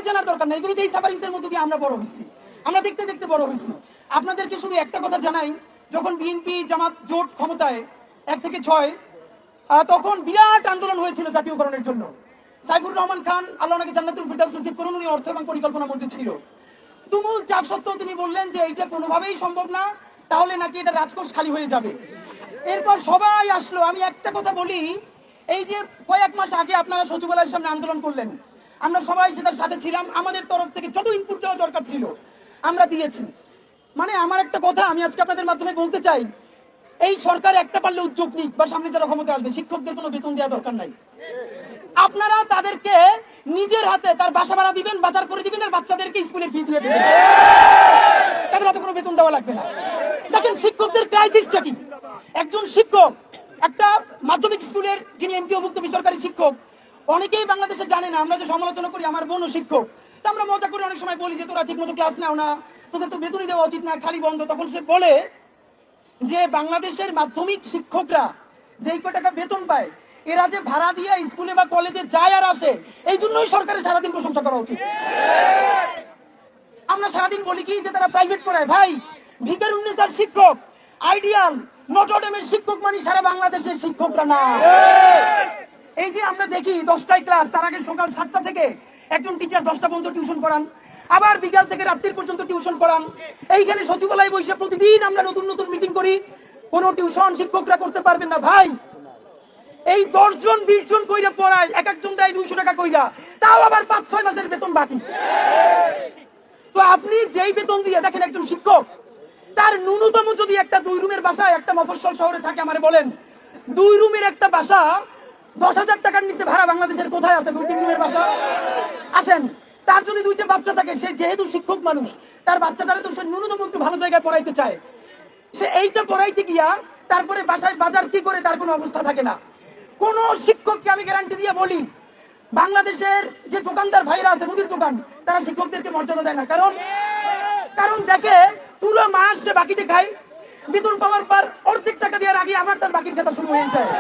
আমার জানার দরকার নাই, এগুলো এই সাফারিংসের মধ্যে দিয়ে আমরা বড় হয়েছি, আমরা দেখতে দেখতে বড় হয়েছি। আপনাদেরকে শুধু একটা কথা জানাই, যখন বিএনপি জামাত জোট ক্ষমতায় 1 থেকে 6 তখন বিরাট আন্দোলন হয়েছিল জাতীয়করণের জন্য। সাইফুর রহমান খান আল্লাহ ওনাকে জান্নাতুল ফিরদাউস নসিব করুন, উনি অর্থ এবং পরিকল্পনা মন্ত্রী ছিল। তুমুল চাপ সত্ত্বেও তিনি বললেন যে এইটা কোনোভাবেই সম্ভব না, তাহলে নাকি এটা রাজকোষ খালি হয়ে যাবে। এরপর সবাই আসলো। আমি একটা কথা বলি, এই যে কয়েক মাস আগে আপনারা সচিবালয়ের সামনে আন্দোলন করলেন, আমরা সবাই সেটার সাথে ছিলাম, আমাদের তরফ থেকে যত ইনপুট দেওয়া দরকার ছিল আমরা দিয়েছি। মানে আমার একটা কথা আমি আজকে আপনাদের মাধ্যমে বলতে চাই, এই সরকার একটা পারলে উদ্যোগ নিক বা সামনে যারা ক্ষমতা আসবে, শিক্ষকদের কোনো বেতন দেওয়া দরকার নাই। আপনারা তাদেরকে নিজের হাতে তার বাসা ভাড়া দিবেন, বাজার করে দিবেন, আর বাচ্চাদেরকে স্কুলের ফি দিয়ে দিবেন, তাদের হাতে কোনো বেতন দেওয়া লাগবে না। দেখেন শিক্ষকদের ক্রাইসিসটা কি। একজন শিক্ষক, একটা মাধ্যমিক স্কুলের যিনি এমপিওভুক্ত বেসরকারি শিক্ষক, অনেকেই বাংলাদেশে জানে না, আমরা যে সমালোচনা করি, আমার বোনও শিক্ষক, তো আমরা মজা করে অনেক সময় বলি যে তোরা ঠিক মতো ক্লাস নাও না, তোদের তো বেতনই দেওয়া উচিত না, খালি বন্ধ। তখন সে বলে যে বাংলাদেশের মাধ্যমিক শিক্ষকরা যেই কয় টাকা বেতন পায়, এরা যে ভাড়া দিয়ে স্কুলে বা কলেজে যায় আর আসে, এই জন্যই সরকারের সারাদিন প্রশংসা করা উচিত। আমরা সারাদিন বলি কি যে তারা প্রাইভেট পড়ায়, ভাই ভিকারুন্নেসার শিক্ষক, আইডিয়াল, নটরডেমের শিক্ষক মানে সারা বাংলাদেশের শিক্ষকরা না। এই যে আমরা দেখি 10টায় ক্লাস, তার আগে সকাল 7টা থেকে একজন টিচার 10টা পর্যন্ত টিউশন করান, আবার বিকাল থেকে রাত্রির পর্যন্ত টিউশন করান। এইখানে সচিবালয় বসে প্রতিদিন আমরা নতুন নতুন মিটিং করি, কোন টিউশন শিক্ষকরা করতে পারবেন না। ভাই এই 10 জন 20 জন কইরা পড়ায়, এক একজন দেয় 200 টাকা কইরা, তাও আবার 5-6 মাসের বেতন বাকি। তো আপনি যেই বেতন দিয়ে দেখেন একজন শিক্ষক, তার ন্যূনতম যদি একটা 2 রুমের বাসায় একটা মফস্বল শহরে থাকে, আমারে বলেন 2 রুমের একটা বাসা 10,000 টাকার নিচে ভাড়া বাংলাদেশের কোথায় আছে? 2-3 রুমের বাসা আসেন। তার যদি 2টা বাচ্চা থাকে, সে যেহেতু শিক্ষক মানুষ, তার বাচ্চাটারে তো সে ন্যূনতম একটু ভালো জায়গায় পড়াইতে চায়, সে এইটা পড়াইতে গিয়া তারপরে বাসায় বাজার কি করে, তার কোনো অবস্থা থাকে না। কোন শিক্ষককে আমি গ্যারান্টি দিয়ে বলি, বাংলাদেশের যে দোকানদার ভাইরা আছে, মুদির দোকান, তারা শিক্ষকদেরকে মর্যাদা দেয় না। কারণ দেখে পুরো মাস সে বাকিতে খায়, বেতন পাওয়ার পর অর্ধেক টাকা দেওয়ার আগে আবার তার বাকির খাতা শুরু হয়ে যায়।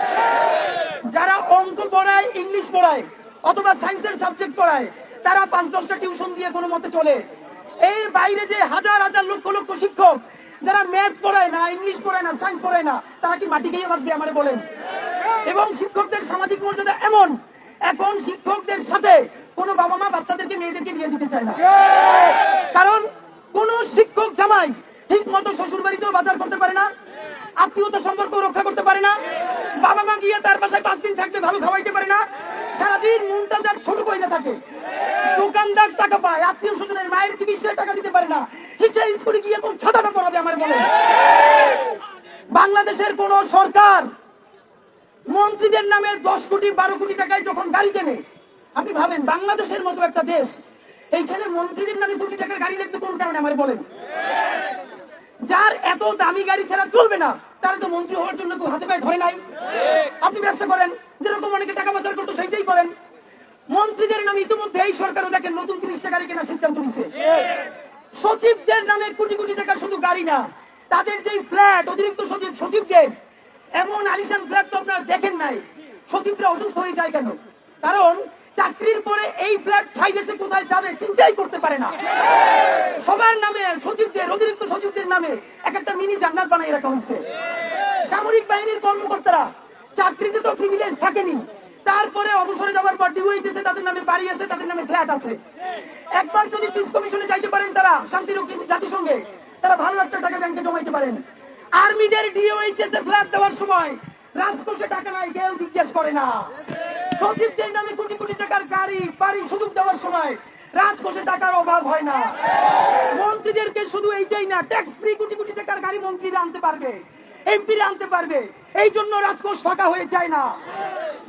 যারা অঙ্ক পড়ায়, ইংলিশ পড়ায় অথবা সায়েন্সের সাবজেক্ট পড়ায়, তারা 5-10টা টিউশন দিয়ে কোনো মতে চলে। এর বাইরে যে হাজার হাজার লক্ষ লক্ষ শিক্ষক যারা ম্যাথ পড়ায় না, ইংলিশ পড়ায় না, সায়েন্স পড়ায় না, তারা কি মাটি খেয়ে বাঁচবে আমারে বলেন? এবং শিক্ষকদের সামাজিক মর্যাদা এমন, এখন শিক্ষকদের সাথে কোনো বাবা মা বাচ্চাদেরকে মেয়েদেরকে বিয়ে দিতে চায় না। কারণ কোন শিক্ষক জামাই ঠিক মতো শ্বশুর বাড়িতেও বাজার করতে পারে না, আত্মীয়তা সম্পর্ক রক্ষা করতে পারে না, বাবা মা গিয়ে তার বাসায় 5 দিন থাকবে, ভালো খাওয়াইতে পারে না, সারাদিন মনটা যার ছোট কইলে থাকে। দোকানদার টাকা পায়, আত্মীয় স্বজনের মায়ের চিকিৎসায় টাকা দিতে পারে না, সেই স্কুলে গিয়ে কোন ছাতাটা পড়াবে আমার বলে? বাংলাদেশের কোন সরকার মন্ত্রীদের নামে 10 কোটি 12 কোটি টাকায় যখন গাড়ি কেনে, আপনি ভাবেন বাংলাদেশের মতো একটা দেশ, এইখানে মন্ত্রীদের নামে কোটি টাকার গাড়ি লাগবে কোন কারণে আমার বলেন? যার এত দামি গাড়ি ছাড়া চলবে না, তারা তো মন্ত্রী হওয়ার জন্য কেউ হাতে পায়ে ধরে নাই। আপনি ব্যবসা করেন, যেরকম অনেকে টাকা পাচার করতো সেইটাই করেন। মন্ত্রীদের নামে ইতিমধ্যে এই সরকারও দেখেন নতুন 30টা গাড়ি কেনার সিদ্ধান্ত নিছে। সচিবদের নামে কোটি কোটি টাকা শুধু গাড়ি না, তাদের যে ফ্ল্যাট, অতিরিক্ত সচিব সচিবদের এমন আলিশান ফ্ল্যাট তো আপনারা দেখেন নাই। সচিবরা অসুস্থ হয়ে যায় কেন? কারণ চাকরির পরে এই ফ্ল্যাট ছাই দেশে কোথায় যাবে চিন্তাই করতে পারে না। সবার নামে, সচিবদের, অতিরিক্ত সচিবদের নামে এক একটা মিনি জান্নাত বানাই রাখা হয়েছে। সামরিক বাহিনীর কর্মকর্তারা চাকরিতে তো প্রিভিলেজ থাকেনি, তারপরে অবসরে যাওয়ার পর ডিওএইচএসে তাদের নামে বাড়ি আছে, তাদের নামে ফ্ল্যাট আছে। একবার যদি পিস কমিশনে যাইতে পারেন তারা, শান্তিরক্ষী জাতিসংঘে, তারা ভালো একটা টাকা ব্যাংকে জমাইতে পারেন। আর্মিদের ডিওএইচএসে ফ্ল্যাট দেওয়ার সময় রাজকোষে টাকা নাই, কেউ জিজ্ঞেস করে না। সচিবদের নামে কোটি কোটি টাকার গাড়ি বাড়ি সুযোগ দেওয়ার সময় রাজকোষে টাকার অভাব হয় না। মন্ত্রীদেরকে শুধু এইটাই না, ট্যাক্স ফ্রি কোটি কোটি টাকার গাড়ি মন্ত্রীরা আনতে পারবে, এমপিরা আনতে পারবে, এই জন্য রাজকোষ ফাঁকা হয়ে যায় না।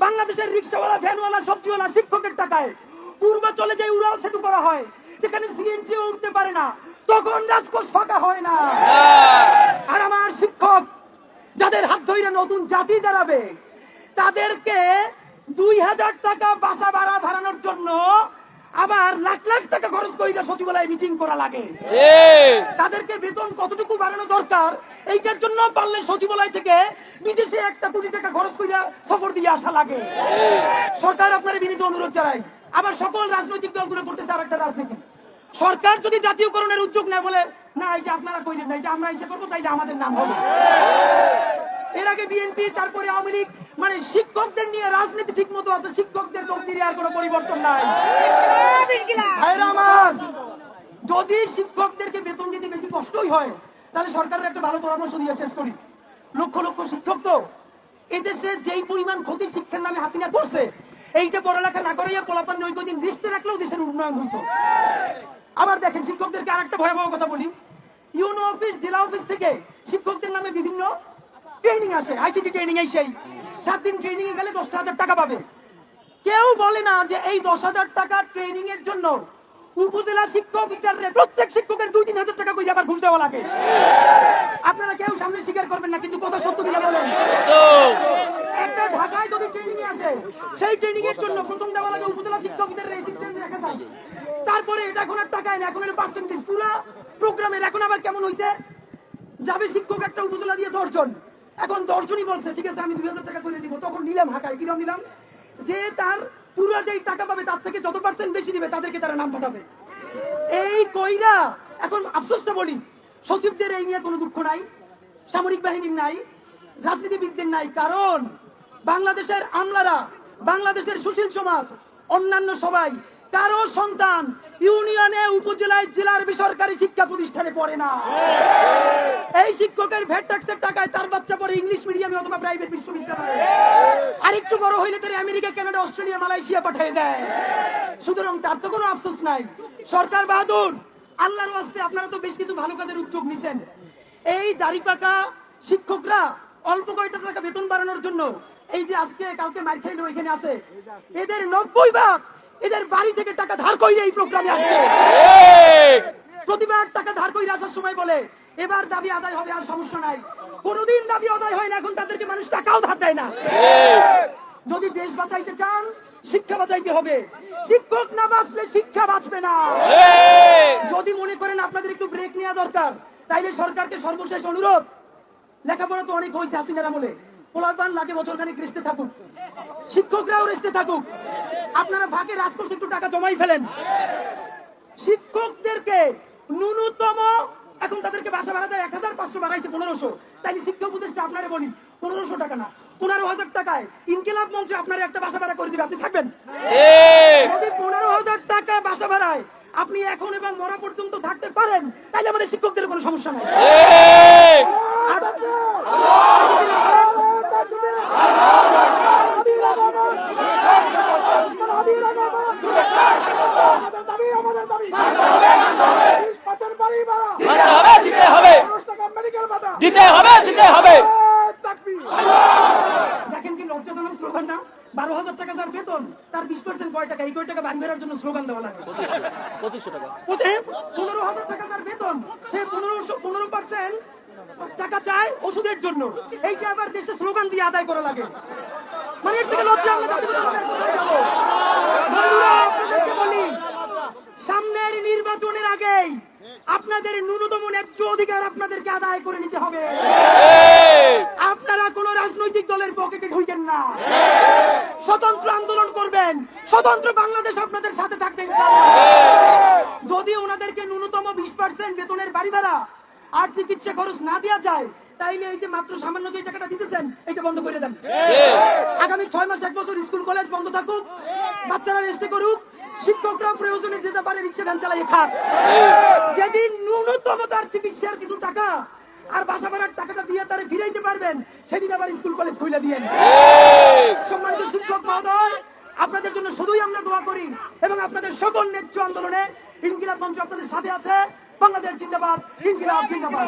বাংলাদেশের রিক্সাওয়ালা, ভ্যানওয়ালা, সবজিওয়ালা শিক্ষকের টাকায় পূর্বাঞ্চলে যে উড়াল সেতু করা হয়, যেখানে সিএনজি উঠতে পারে না, তখন রাজকোষ ফাঁকা হয় না। আর আমার শিক্ষক যাদের হাত ধরে নতুন জাতি দাঁড়াবে, তাদেরকে 2000 টাকা বাসা ভাড়া ভাড়ানোর জন্য আবার লাখ লাখ টাকা খরচ করে সচিবালয়ে মিটিং করা লাগে। তাদেরকে বেতন কতটুকু বাড়ানো দরকার, এইটার জন্য পারলে সচিবালয় থেকে বিদেশে 1 কোটি টাকা খরচ করে সফর দিয়ে আসা লাগে। সরকার আপনার বিনীত অনুরোধ জানাই, আবার সকল রাজনৈতিক দলগুলো করতেছে আর একটা রাজনীতি। সরকার যদি জাতীয়করণের উদ্যোগ নেয়, বলে না এই যে আপনারা কইলেন না, এই যে আমরা এসে করবো, তাই যে আমাদের নাম হবে। এর আগে বিএনপি, তারপরে আওয়ামী লীগ, মানে শিক্ষকদের নিয়ে রাজনীতি ঠিক মতো আছে, শিক্ষকদের তকদিরে আর কোনো পরিবর্তন নাই। ভাইরা আমার, যদি শিক্ষকদেরকে বেতন দিতে বেশি কষ্টই হয়, তাহলে সরকারের একটা ভালো পরামর্শ দিয়ে শেষ করি। লক্ষ লক্ষ শিক্ষক তো এদেশে যেই পরিমাণ ক্ষতি শিক্ষার নামে হাসিনা করছে, এইটা পড়ালেখা না করাইয়া পোলাপান নৈকদিন লিস্টে রাখলেও দেশের উন্নয়ন হইতো। আবার দেখেন, শিক্ষকদেরকে আরেকটা ভয়াবহ কথা বলি। ইউনো অফিস, জেলা অফিস থেকে শিক্ষকদের নামে বিভিন্ন ট্রেনিং আসে, আইসিটি ট্রেনিং। এই সেই 7 দিন ট্রেনিং এ গেলে 10,000 টাকা পাবে। কেউ বলে না যে এই 10,000 টাকা ট্রেনিং এর জন্য উপজেলা শিক্ষা অফিসাররে প্রত্যেক শিক্ষকের 2-3 হাজার টাকা করে আবার ঘুষ দেওয়া লাগে। আপনারা কেউ সামনে স্বীকার করবেন না, কিন্তু কথা সত্য কিনা বলেন। একটা ঢাকায় যদি ট্রেনিং এ আসে, সেই ট্রেনিং এর জন্য প্রথম দেওয়া লাগে উপজেলা শিক্ষা অফিসারের রেজিস্ট্রেশন রাখা যায়। তারপরে এটা এখন আর টাকায় না, এখন হলো পার্সেন্টেজ পুরো প্রোগ্রামের। এখন আবার কেমন হইছে, যাবে শিক্ষক একটা উপজেলা দিয়ে 10 জন, এখন 10 জনই বলছে ঠিক আছে আমি 2,000 টাকা করে দিব। তখন নিলাম হাঁকায়, কিরম নিলাম, যে তার পুরো যেই টাকা পাবে তার থেকে যত পার্সেন্ট বেশি দিবে তাদেরকে তারা নাম পাঠাবে। এই কইরা এখন আফসোসটা বলি, সচিবদের এই নিয়ে কোনো দুঃখ নাই, সামরিক বাহিনীর নাই, রাজনীতিবিদদের নাই। কারণ বাংলাদেশের আমলারা, বাংলাদেশের সুশীল সমাজ, অন্যান্য সবাই কারো সন্তান ইউনিয়নে, উপজেলায়, জেলার বেসরকারি শিক্ষা প্রতিষ্ঠানে পড়ে না। এই শিক্ষকের ভ্যাট ট্যাক্সের টাকায় তার বাচ্চা পড়ে ইংলিশ মিডিয়ামে অথবা প্রাইভেট বিশ্ববিদ্যালয়ে। আর একটু বড় হইলে তারা আমেরিকা, কানাডা, অস্ট্রেলিয়া, মালয়েশিয়া পাঠিয়ে দেয়। সুতরাং তার তো কোনো আফসোস নাই। সরকার বাহাদুর, আল্লাহর ওয়াস্তে আপনারা তো বেশ কিছু ভালো কাজের উদ্যোগ নিছেন। এই দাড়িপাকা শিক্ষকরা অল্প কয়টা টাকা বেতন বাড়ানোর জন্য এই যে আজকে কালকে মার খেয়ে ওইখানে আছে, এদের 90% এদের বাড়ি থেকে টাকা ধার কইরে এই প্রোগ্রামে আসছে। প্রতিবার টাকা ধার কইরে আসার সময় বলে এবার দাবি আদায় হবে, আর সমস্যা নাই। কোনদিন দাবি আদায় হয় না, এখন তাদেরকে মানুষ টাকাও ধার দেয় না। যদি দেশ বাঁচাইতে চান, শিক্ষা বাঁচাইতে হবে। শিক্ষক না বাঁচলে শিক্ষা বাঁচবে না। যদি মনে করেন আপনাদের একটু ব্রেক নেওয়া দরকার, তাইলে সরকারকে সর্বশেষ অনুরোধ, লেখাপড়া তো অনেক হয়েছে হাসিনার আমলে, পোলাপান লাগে বছরখানেক রেস্টে থাকুক, শিক্ষকরাও রেস্টে থাকুক। আপনারা ফাঁকে রাজকোষে একটু টাকা জমাই ফেলেন। শিক্ষকদেরকে ন্যূনতম, এখন তাদেরকে বাসা ভাড়া দেয় 1,500, বাড়াইছে 1,500। তাই শিক্ষা উপদেষ্টা আপনারা বলি 1,500 টাকা না, 15,000 টাকায় ইনকিলাব মঞ্চে আপনারা একটা বাসা ভাড়া করে দিবে, আপনি থাকবেন? যদি 15,000 টাকা বাসা ভাড়ায় আপনি এখন এবং মরা পর্যন্ত থাকতে পারেন, তাহলে আমাদের শিক্ষকদের কোনো সমস্যা নাই। দেখেন কি লজ্জাজনক স্লোগান না? 12,000 টাকা যার বেতন, তার 20% কয় টাকা? এই কয় টাকা বাড়ি বেরার জন্য স্লোগান দেওয়া লাগে। 2500 টাকা। 15,000 টাকা যার বেতন, সে 15% টাকা চায় ওষুধের জন্য। এইটা আবার দেশে স্লোগান দিয়ে আদায় করা লাগে। মানে এর থেকে লজ্জা আমরা আপনাদেরকে বলি, সামনের নির্বাচনের আগেই আপনাদের ন্যূনতম ন্যায্য অধিকার আপনাদেরকে আদায় করে নিতে হবে। আপনারা কোন রাজনৈতিক দলের পকেটে ঢুকেন না, স্বতন্ত্র আন্দোলন করবেন, স্বতন্ত্র বাংলাদেশ আপনাদের সাথে থাকবে ইনশাআল্লাহ। যদি ওনাদেরকে ন্যূনতম 20% বেতনের বাড়ি ভাড়া আর চিকিৎসা খরচ না দেওয়া যায়, তাইলে এই যে মাত্র সামান্য যে টাকাটা দিতেছেন এটা বন্ধ করে দেন। আগামী 6 মাস 1 বছর স্কুল কলেজ বন্ধ থাকুক, বাচ্চারা রেস্টে করুক, শিক্ষকরা প্রয়োজনে যেতে পারে রিক্সা ভ্যান চালিয়ে খাক। যেদিন ন্যূনতম তার চিকিৎসার কিছু টাকা আর বাসা ভাড়ার টাকাটা দিয়ে তারে ফিরাইতে পারবেন, সেদিন আবার স্কুল কলেজ খুলে দিয়েন। সম্মানিত শিক্ষক মহোদয়, আপনাদের জন্য শুধুই আমরা দোয়া করি এবং আপনাদের সকল ন্যায্য আন্দোলনে ইনকিলাব মঞ্চ আপনাদের সাথে আছে। বাংলাদেশ জিন্দাবাদ, ইনকিলাব জিন্দাবাদ।